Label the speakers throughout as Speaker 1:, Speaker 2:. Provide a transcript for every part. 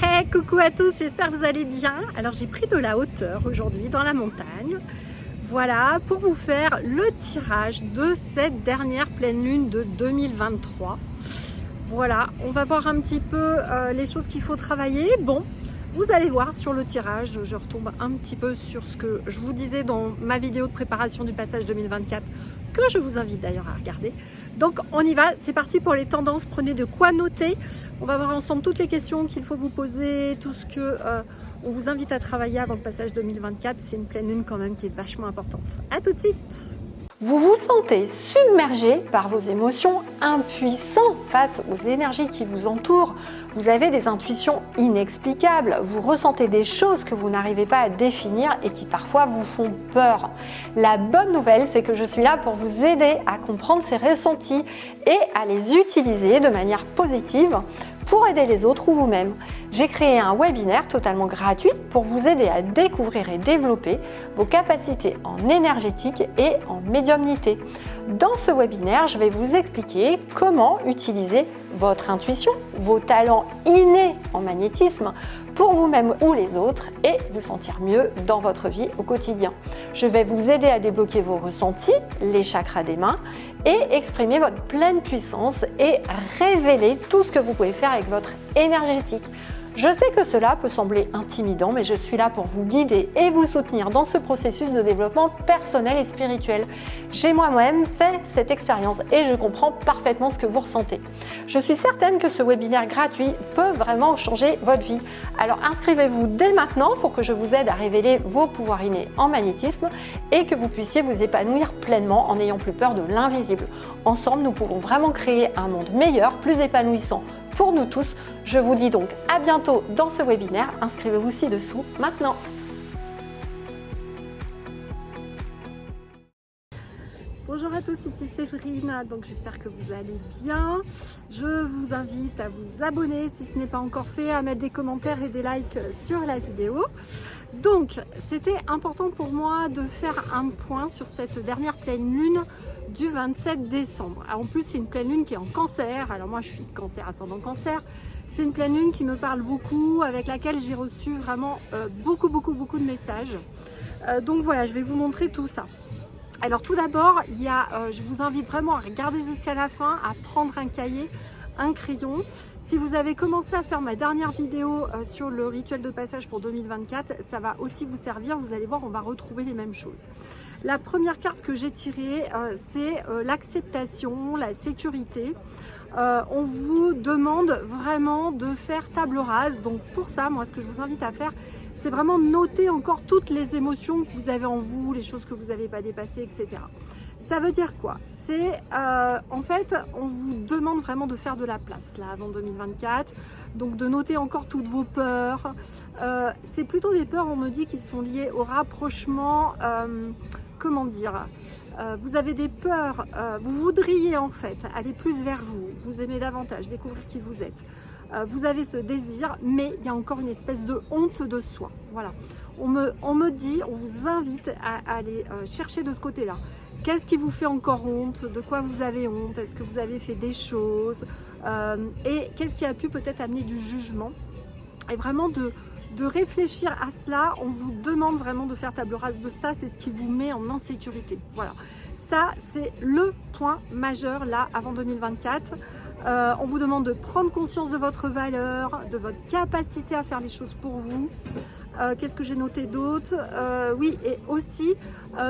Speaker 1: Hey, coucou à tous, j'espère que vous allez bien. Alors j'ai pris de la hauteur aujourd'hui dans la montagne. Voilà, pour vous faire le tirage de cette dernière pleine lune de 2023. Voilà, on va voir un petit peu les choses qu'il faut travailler. Bon, vous allez voir sur le tirage, je retombe un petit peu sur ce que je vous disais dans ma vidéo de préparation du passage 2024, que je vous invite d'ailleurs à regarder. Donc on y va, c'est parti pour les tendances, prenez de quoi noter. On va voir ensemble toutes les questions qu'il faut vous poser, tout ce que on vous invite à travailler avant le passage 2024. C'est une pleine lune quand même qui est vachement importante. À tout de suite. Vous vous sentez submergé par vos émotions, impuissant face aux énergies qui vous entourent. Vous avez des intuitions inexplicables, vous ressentez des choses que vous n'arrivez pas à définir et qui parfois vous font peur. La bonne nouvelle, c'est que je suis là pour vous aider à comprendre ces ressentis et à les utiliser de manière positive pour aider les autres ou vous-même. J'ai créé un webinaire totalement gratuit pour vous aider à découvrir et développer vos capacités en énergétique et en médiumnité. Dans ce webinaire, je vais vous expliquer comment utiliser votre intuition, vos talents innés en magnétisme pour vous-même ou les autres et vous sentir mieux dans votre vie au quotidien. Je vais vous aider à débloquer vos ressentis, les chakras des mains et exprimer votre pleine puissance et révéler tout ce que vous pouvez faire avec votre énergétique. Je sais que cela peut sembler intimidant, mais je suis là pour vous guider et vous soutenir dans ce processus de développement personnel et spirituel. J'ai moi-même fait cette expérience et je comprends parfaitement ce que vous ressentez. Je suis certaine que ce webinaire gratuit peut vraiment changer votre vie. Alors inscrivez-vous dès maintenant pour que je vous aide à révéler vos pouvoirs innés en magnétisme et que vous puissiez vous épanouir pleinement en n'ayant plus peur de l'invisible. Ensemble, nous pouvons vraiment créer un monde meilleur, plus épanouissant pour nous tous. Je vous dis donc à bientôt dans ce webinaire. Inscrivez-vous ci-dessous maintenant. Bonjour à tous, ici Séverine, donc j'espère que vous allez bien. Je vous invite à vous abonner si ce n'est pas encore fait, à mettre des commentaires et des likes sur la vidéo. Donc c'était important pour moi de faire un point sur cette dernière pleine lune du 27 décembre. Alors, en plus c'est une pleine lune qui est en cancer, alors moi je suis cancer ascendant cancer. C'est une pleine lune qui me parle beaucoup, avec laquelle j'ai reçu vraiment beaucoup de messages. Donc voilà, je vais vous montrer tout ça. Alors tout d'abord, je vous invite vraiment à regarder jusqu'à la fin, à prendre un cahier, un crayon. Si vous avez commencé à faire ma dernière vidéo sur le rituel de passage pour 2024, ça va aussi vous servir. Vous allez voir, on va retrouver les mêmes choses. La première carte que j'ai tirée, c'est l'acceptation, la sécurité. On vous demande vraiment de faire table rase. Donc pour ça, moi, ce que je vous invite à faire, c'est vraiment noter encore toutes les émotions que vous avez en vous, les choses que vous n'avez pas dépassées, etc. Ça veut dire quoi? C'est en fait, on vous demande vraiment de faire de la place là avant 2024. Donc de noter encore toutes vos peurs. C'est plutôt des peurs, on me dit, qui sont liées au rapprochement. Comment dire, vous avez des peurs, vous voudriez en fait aller plus vers vous, vous aimez davantage, découvrir qui vous êtes. Vous avez ce désir, mais il y a encore une espèce de honte de soi. Voilà, on me dit, on vous invite à aller chercher de ce côté-là. Qu'est-ce qui vous fait encore honte? De quoi vous avez honte? Est-ce que vous avez fait des choses? Et qu'est-ce qui a pu peut-être amener du jugement? Et vraiment de réfléchir à cela. On vous demande vraiment de faire table rase de ça, c'est ce qui vous met en insécurité. Voilà, ça c'est le point majeur là avant 2024. On vous demande de prendre conscience de votre valeur, de votre capacité à faire les choses pour vous. Qu'est-ce que j'ai noté d'autre? Oui, et aussi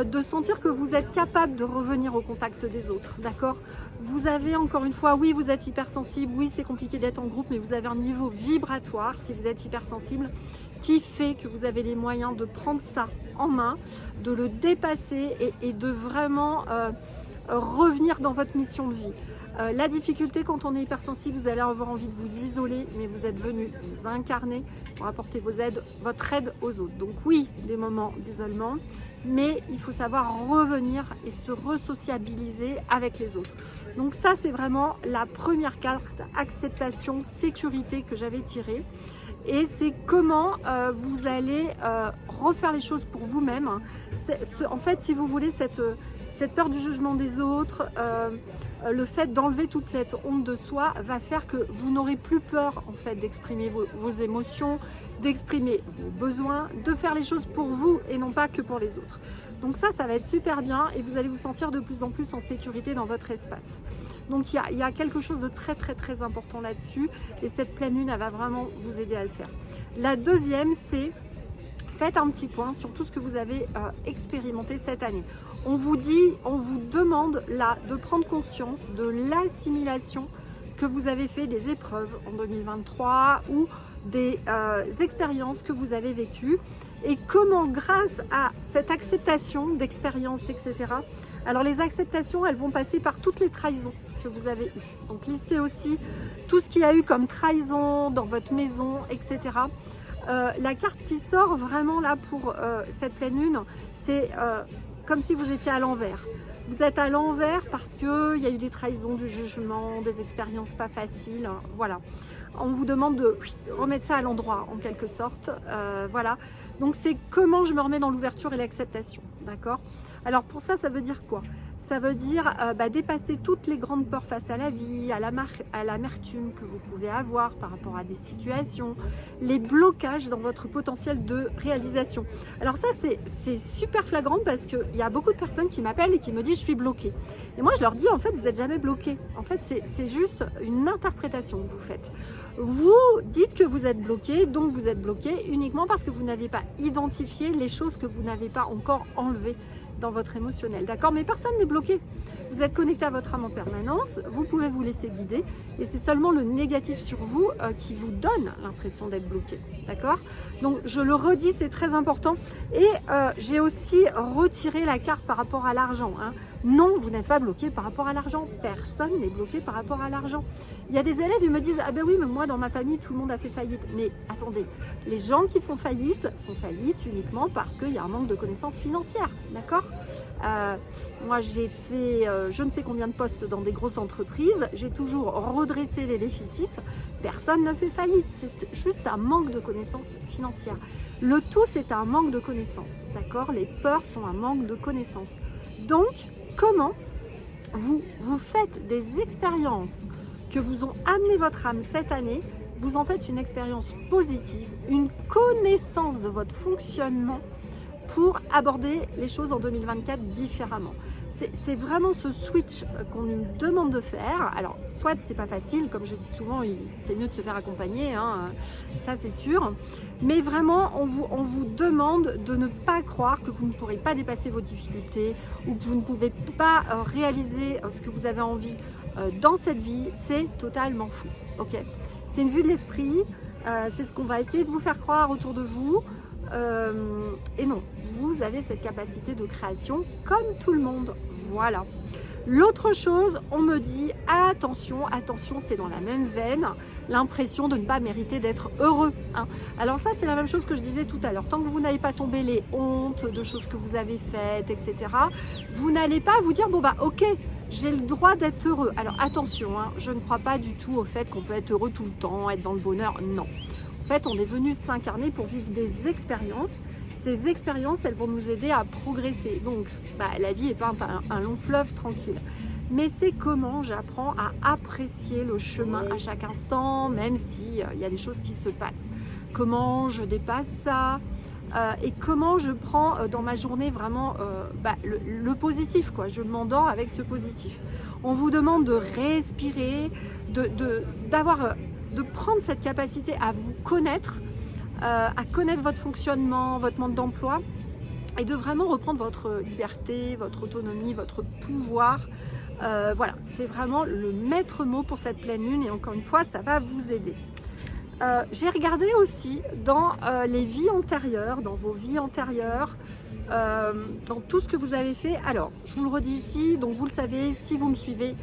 Speaker 1: de sentir que vous êtes capable de revenir au contact des autres, d'accord? Vous avez encore une fois, oui, vous êtes hypersensible, oui, c'est compliqué d'être en groupe, mais vous avez un niveau vibratoire, si vous êtes hypersensible, qui fait que vous avez les moyens de prendre ça en main, de le dépasser et de vraiment revenir dans votre mission de vie. La difficulté quand on est hypersensible, vous allez avoir envie de vous isoler, mais vous êtes venu vous incarner pour apporter votre aide aux autres. Donc oui, des moments d'isolement, mais il faut savoir revenir et se resociabiliser avec les autres. Donc ça, c'est vraiment la première carte, acceptation, sécurité, que j'avais tirée. Et c'est comment vous allez refaire les choses pour vous-même. En fait, si vous voulez, cette peur du jugement des autres, le fait d'enlever toute cette honte de soi va faire que vous n'aurez plus peur en fait d'exprimer vos émotions, d'exprimer vos besoins, de faire les choses pour vous et non pas que pour les autres. Donc ça va être super bien et vous allez vous sentir de plus en plus en sécurité dans votre espace. Donc il y a quelque chose de très très très important là-dessus et cette pleine lune, elle va vraiment vous aider à le faire. La deuxième, c'est faites un petit point sur tout ce que vous avez expérimenté cette année. On vous demande là de prendre conscience de l'assimilation que vous avez fait des épreuves en 2023 ou des expériences que vous avez vécues et comment grâce à cette acceptation d'expériences, etc. Alors les acceptations, elles vont passer par toutes les trahisons que vous avez eues. Donc listez aussi tout ce qu'il y a eu comme trahison dans votre maison, etc. La carte qui sort vraiment là pour cette pleine lune, c'est comme si vous étiez à l'envers. Vous êtes à l'envers parce qu'il y a eu des trahisons, du jugement, des expériences pas faciles, voilà. On vous demande de remettre ça à l'endroit en quelque sorte, voilà. Donc c'est comment je me remets dans l'ouverture et l'acceptation, d'accord? Alors pour ça, ça veut dire quoi? Ça veut dire dépasser toutes les grandes peurs face à la vie, à l'amertume que vous pouvez avoir par rapport à des situations, les blocages dans votre potentiel de réalisation. Alors ça, c'est super flagrant parce qu'il y a beaucoup de personnes qui m'appellent et qui me disent « je suis bloquée ». Et moi, je leur dis « en fait, vous n'êtes jamais bloqué ». En fait, c'est juste une interprétation que vous faites. Vous dites que vous êtes bloqué, donc vous êtes bloqué uniquement parce que vous n'avez pas identifié les choses que vous n'avez pas encore enlevées dans votre émotionnel, d'accord? Mais personne n'est bloqué. Vous êtes connecté à votre âme en permanence, vous pouvez vous laisser guider et c'est seulement le négatif sur vous qui vous donne l'impression d'être bloqué, d'accord? Donc je le redis, c'est très important et j'ai aussi retiré la carte par rapport à l'argent, hein. Non, vous n'êtes pas bloqué par rapport à l'argent, personne n'est bloqué par rapport à l'argent. Il y a des élèves, ils me disent « ah ben oui, mais moi dans ma famille, tout le monde a fait faillite ». Mais attendez, les gens qui font faillite uniquement parce qu'il y a un manque de connaissances financières, d'accord? Moi j'ai fait je ne sais combien de postes dans des grosses entreprises, j'ai toujours redressé les déficits, personne ne fait faillite, c'est juste un manque de connaissances financières. Le tout, c'est un manque de connaissances, d'accord? Les peurs sont un manque de connaissances. Donc, comment vous faites des expériences que vous ont amené votre âme cette année, vous en faites une expérience positive, une connaissance de votre fonctionnement pour aborder les choses en 2024 différemment. C'est vraiment ce switch qu'on nous demande de faire. Alors, soit c'est pas facile, comme je dis souvent, c'est mieux de se faire accompagner, hein, ça c'est sûr. Mais vraiment, on vous demande de ne pas croire que vous ne pourrez pas dépasser vos difficultés ou que vous ne pouvez pas réaliser ce que vous avez envie dans cette vie. C'est totalement fou, ok? C'est une vue de l'esprit, c'est ce qu'on va essayer de vous faire croire autour de vous. Et non, vous avez cette capacité de création comme tout le monde, voilà. L'autre chose, on me dit attention, c'est dans la même veine, l'impression de ne pas mériter d'être heureux, hein. Alors ça, c'est la même chose que je disais tout à l'heure. Tant que vous n'avez pas tombé les hontes de choses que vous avez faites, etc., vous n'allez pas vous dire, bon bah ok, j'ai le droit d'être heureux. Alors attention, hein, je ne crois pas du tout au fait qu'on peut être heureux tout le temps, être dans le bonheur, non. En fait, on est venu s'incarner pour vivre des expériences. Ces expériences, elles vont nous aider à progresser. Donc, la vie n'est pas un long fleuve tranquille. Mais c'est comment j'apprends à apprécier le chemin à chaque instant, même s'il y a des choses qui se passent. Comment je dépasse ça et comment je prends dans ma journée vraiment le positif, quoi. Je m'endors avec ce positif. On vous demande de respirer, de prendre cette capacité à vous connaître, à connaître votre fonctionnement, votre mode d'emploi et de vraiment reprendre votre liberté, votre autonomie, votre pouvoir. Voilà, c'est vraiment le maître mot pour cette pleine lune et encore une fois, ça va vous aider. J'ai regardé aussi dans les vies antérieures, dans vos vies antérieures, dans tout ce que vous avez fait. Alors, je vous le redis ici, donc vous le savez, si vous me suivez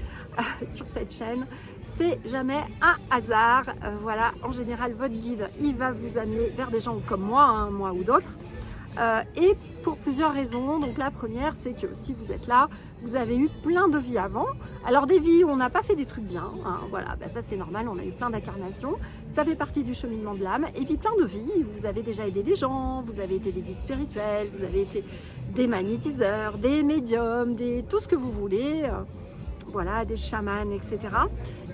Speaker 1: sur cette chaîne, c'est jamais un hasard. Voilà, en général, votre guide, il va vous amener vers des gens comme moi, hein, moi ou d'autres. Et pour plusieurs raisons. Donc la première, c'est que si vous êtes là, vous avez eu plein de vies avant. Alors des vies où on n'a pas fait des trucs bien, hein, voilà, ça c'est normal, on a eu plein d'incarnations. Ça fait partie du cheminement de l'âme. Et puis plein de vies, vous avez déjà aidé des gens, vous avez été des guides spirituels, vous avez été des magnétiseurs, des médiums, tout ce que vous voulez. voilà, des chamans, etc.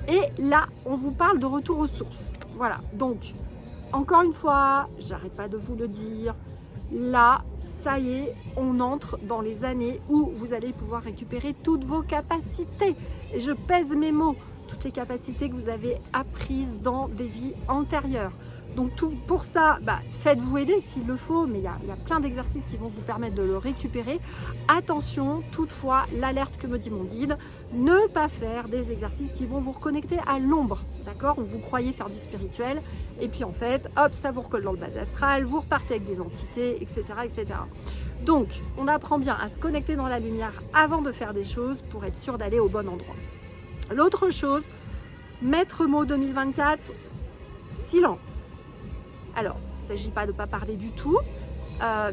Speaker 1: Et là, on vous parle de retour aux sources. Voilà, donc, encore une fois, j'arrête pas de vous le dire, là, ça y est, on entre dans les années où vous allez pouvoir récupérer toutes vos capacités. Et je pèse mes mots, toutes les capacités que vous avez apprises dans des vies antérieures. Donc pour ça, faites-vous aider s'il le faut, mais il y a plein d'exercices qui vont vous permettre de le récupérer. Attention, toutefois, l'alerte que me dit mon guide, ne pas faire des exercices qui vont vous reconnecter à l'ombre, d'accord? Vous croyez faire du spirituel, et puis en fait, hop, ça vous recolle dans le bas astral, vous repartez avec des entités, etc., etc. Donc, on apprend bien à se connecter dans la lumière avant de faire des choses pour être sûr d'aller au bon endroit. L'autre chose, maître mot 2024, silence. Alors, il ne s'agit pas de ne pas parler du tout,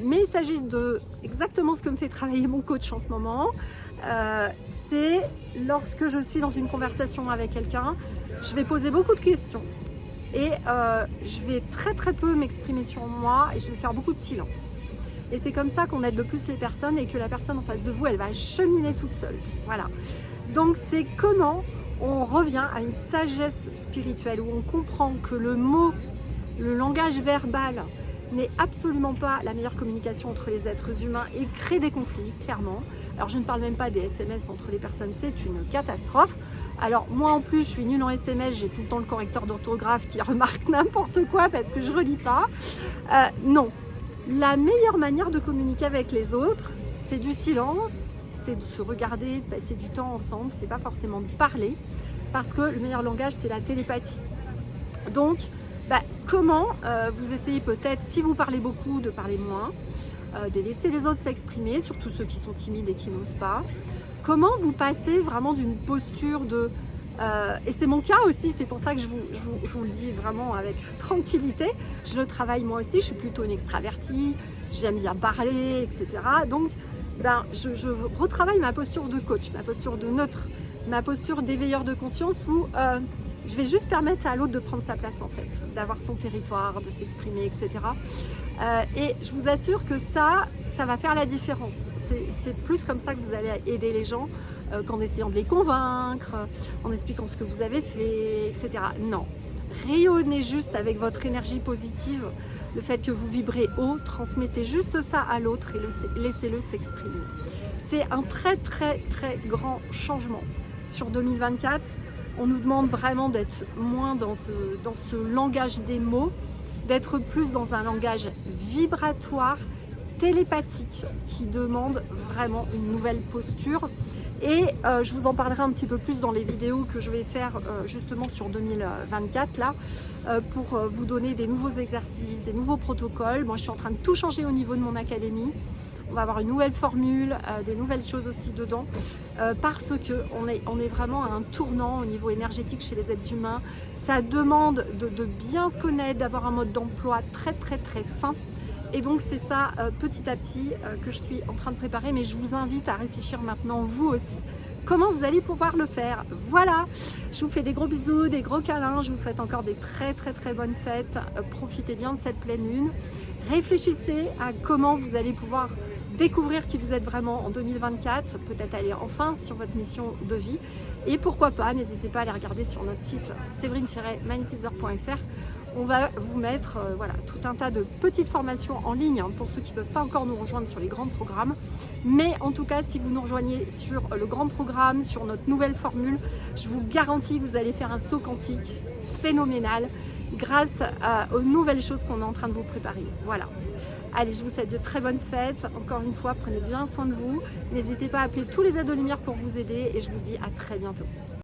Speaker 1: mais il s'agit de exactement ce que me fait travailler mon coach en ce moment. C'est lorsque je suis dans une conversation avec quelqu'un, je vais poser beaucoup de questions et je vais très très peu m'exprimer sur moi et je vais faire beaucoup de silence. Et c'est comme ça qu'on aide le plus les personnes et que la personne en face de vous, elle va cheminer toute seule. Voilà. Donc c'est comment on revient à une sagesse spirituelle où on comprend que le mot, le langage verbal n'est absolument pas la meilleure communication entre les êtres humains et crée des conflits, clairement. Alors je ne parle même pas des SMS entre les personnes, c'est une catastrophe. Alors moi en plus je suis nulle en SMS, j'ai tout le temps le correcteur d'orthographe qui remarque n'importe quoi parce que je relis pas. Non, la meilleure manière de communiquer avec les autres, c'est du silence, c'est de se regarder, de passer du temps ensemble, c'est pas forcément de parler, parce que le meilleur langage c'est la télépathie. Donc, comment vous essayez peut-être, si vous parlez beaucoup, de parler moins, de laisser les autres s'exprimer, surtout ceux qui sont timides et qui n'osent pas. Comment vous passez vraiment d'une posture de... et c'est mon cas aussi, c'est pour ça que je vous le dis vraiment avec tranquillité. Je le travaille moi aussi, je suis plutôt une extravertie, j'aime bien parler, etc. Donc, je retravaille ma posture de coach, ma posture de neutre, ma posture d'éveilleur de conscience où... je vais juste permettre à l'autre de prendre sa place en fait, d'avoir son territoire, de s'exprimer, etc. Et je vous assure que ça va faire la différence. C'est plus comme ça que vous allez aider les gens qu'en essayant de les convaincre, en expliquant ce que vous avez fait, etc. Non, rayonnez juste avec votre énergie positive, le fait que vous vibrez haut, transmettez juste ça à l'autre et laissez-le s'exprimer. C'est un très très très grand changement sur 2024. On nous demande vraiment d'être moins dans ce langage des mots, d'être plus dans un langage vibratoire, télépathique, qui demande vraiment une nouvelle posture. Et je vous en parlerai un petit peu plus dans les vidéos que je vais faire justement sur 2024 là, pour vous donner des nouveaux exercices, des nouveaux protocoles. Moi, je suis en train de tout changer au niveau de mon académie. On va avoir une nouvelle formule, des nouvelles choses aussi dedans, parce qu'on est vraiment à un tournant au niveau énergétique chez les êtres humains. Ça demande de bien se connaître, d'avoir un mode d'emploi très très très fin. Et donc c'est ça petit à petit que je suis en train de préparer, mais je vous invite à réfléchir maintenant vous aussi. Comment vous allez pouvoir le faire? Voilà, je vous fais des gros bisous, des gros câlins, je vous souhaite encore des très très très bonnes fêtes. Profitez bien de cette pleine lune. Réfléchissez à comment vous allez pouvoir découvrir qui vous êtes vraiment en 2024, peut-être aller enfin sur votre mission de vie. Et pourquoi pas, n'hésitez pas à aller regarder sur notre site séverine-magnétiseur.fr. On va vous mettre voilà, tout un tas de petites formations en ligne pour ceux qui ne peuvent pas encore nous rejoindre sur les grands programmes. Mais en tout cas, si vous nous rejoignez sur le grand programme, sur notre nouvelle formule, je vous garantis que vous allez faire un saut quantique phénoménal grâce aux nouvelles choses qu'on est en train de vous préparer. Voilà. Allez, je vous souhaite de très bonnes fêtes. Encore une fois, prenez bien soin de vous. N'hésitez pas à appeler tous les aides de lumière pour vous aider et je vous dis à très bientôt.